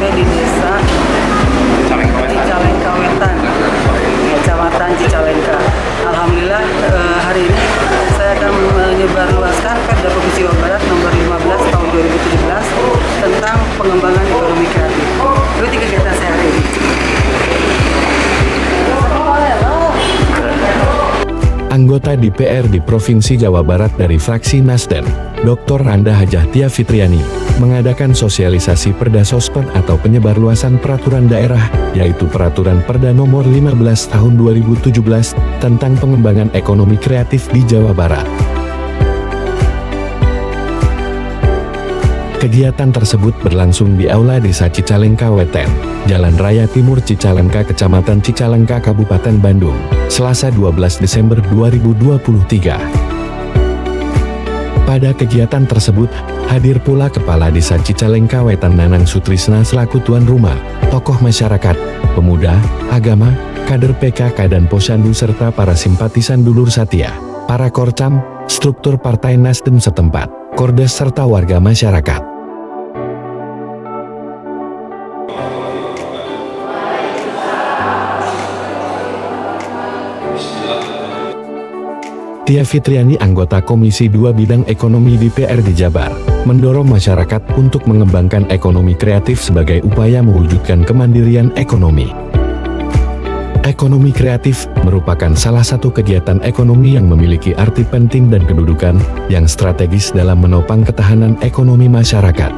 SMP di desa Cicalengka Wetan, Kecamatan Cicalengka. Alhamdulillah hari ini saya akan menyebarluaskan Perda Provinsi Jawa Barat nomor 15 tahun 2017 tentang pengembangan ekonomi kreatif. Itu 3 kegiatan saya hari ini. Anggota DPR di Provinsi Jawa Barat dari fraksi Nasdem, Dr. Randa Hajah Tia Fitriani, mengadakan sosialisasi Perda Sospen atau penyebarluasan peraturan daerah, yaitu Peraturan Perda Nomor 15 Tahun 2017 tentang pengembangan ekonomi kreatif di Jawa Barat. Kegiatan tersebut berlangsung di Aula Desa Cicalengka Wetan, Jalan Raya Timur Cicalengka, Kecamatan Cicalengka, Kabupaten Bandung, Selasa 12 Desember 2023. Pada kegiatan tersebut, hadir pula Kepala Desa Cicalengka Wetan Nanang Sutrisna selaku tuan rumah, tokoh masyarakat, pemuda, agama, kader PKK dan Posyandu serta para simpatisan dulur Satya, para Korcam, struktur Partai Nasdem setempat, Kordes serta warga masyarakat. Tia Fitriani, anggota Komisi 2 Bidang Ekonomi DPR di Jabar, mendorong masyarakat untuk mengembangkan ekonomi kreatif sebagai upaya mewujudkan kemandirian ekonomi. Ekonomi kreatif merupakan salah satu kegiatan ekonomi yang memiliki arti penting dan kedudukan yang strategis dalam menopang ketahanan ekonomi masyarakat,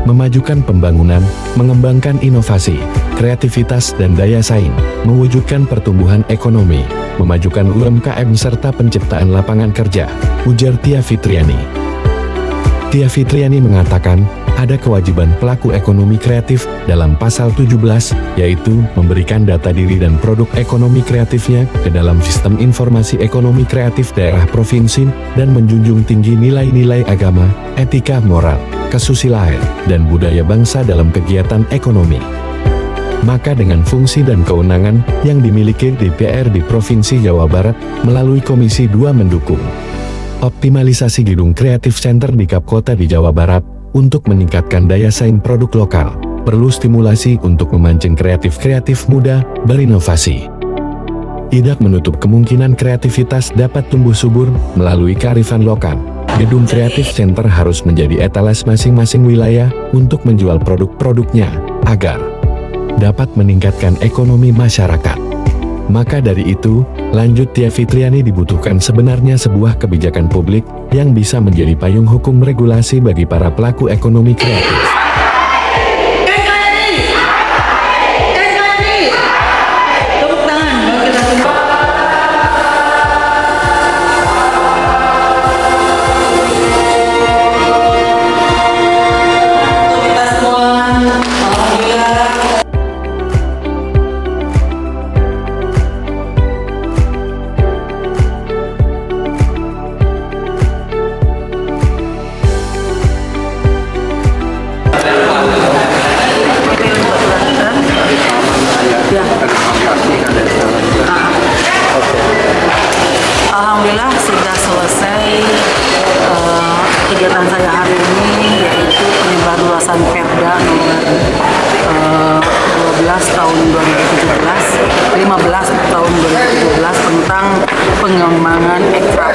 memajukan pembangunan, mengembangkan inovasi, kreativitas dan daya saing, mewujudkan pertumbuhan ekonomi, memajukan UMKM serta penciptaan lapangan kerja, ujar Tia Fitriani. Tia Fitriani mengatakan, ada kewajiban pelaku ekonomi kreatif dalam pasal 17, yaitu memberikan data diri dan produk ekonomi kreatifnya ke dalam sistem informasi ekonomi kreatif daerah provinsi dan menjunjung tinggi nilai-nilai agama, etika moral, kesusilaan, dan budaya bangsa dalam kegiatan ekonomi. Maka dengan fungsi dan kewenangan yang dimiliki DPR di Provinsi Jawa Barat melalui Komisi 2 mendukung optimalisasi gedung kreatif center di Kota di Jawa Barat untuk meningkatkan daya saing produk lokal, perlu stimulasi untuk memancing kreatif muda berinovasi. Tidak menutup kemungkinan kreativitas dapat tumbuh subur melalui kearifan lokal. Gedung kreatif center harus menjadi etalas masing-masing wilayah untuk menjual produk-produknya agar dapat meningkatkan ekonomi masyarakat. Maka dari itu, lanjut Tia Fitriani, dibutuhkan sebenarnya sebuah kebijakan publik yang bisa menjadi payung hukum regulasi bagi para pelaku ekonomi kreatif. Alhamdulillah sudah selesai kegiatan saya hari ini, yaitu penyebarluasan Perda nomor 12 tahun 2017, 15 tahun 2017 tentang pengembangan ekraf.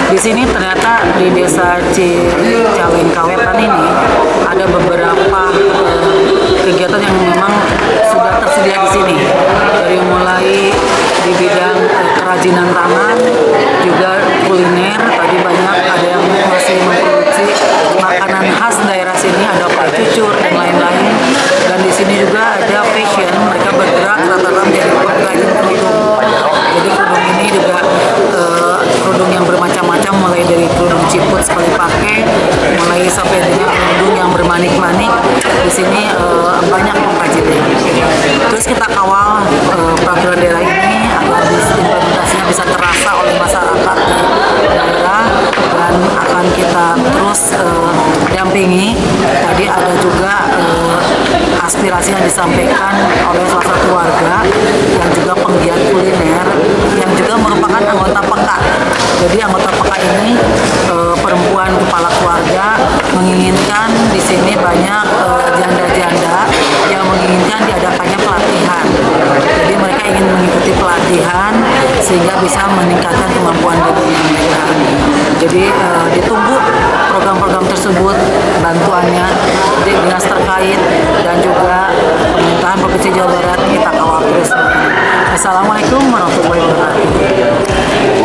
Di sini ternyata di desa Cicalengka Wetan ini ada beberapa kegiatan yang memang sudah tersedia di sini, dari mulai di bidang kerajinan tangan, juga kuliner. Tadi banyak ada yang masih memproduksi makanan khas daerah sini, ada pie cucur dan lain-lain. Dan di sini juga ada fashion, mereka bergerak rata-rata menjadi pengrajin kerudung. Jadi kerudung ini juga kerudung yang bermacam-macam, mulai dari kerudung ciput sekali pakai, mulai sampai dengan kerudung yang bermanik-manik. Di sini banyak pengrajinnya. Terus kita kawal peraturan daerah ini agar implementasinya bisa terasa oleh masyarakat di daerah, dan akan kita terus dampingi. Tadi ada juga aspirasi yang disampaikan oleh salah satu warga yang juga penggiat kuliner, yang juga merupakan anggota PEKA. Jadi anggota PEKA ini perempuan kepala keluarga menginginkan di sini banyak janda-janda yang menginginkan diadakannya pelatihan. Jadi mereka ingin mengikuti pelatihan sehingga bisa meningkatkan kemampuan dirinya mereka. Jadi ditunggu program-program tersebut, bantuannya di dinas terkait dan juga pemerintahan Provinsi Jawa Barat kita kawal terus. Assalamualaikum warahmatullahi wabarakatuh.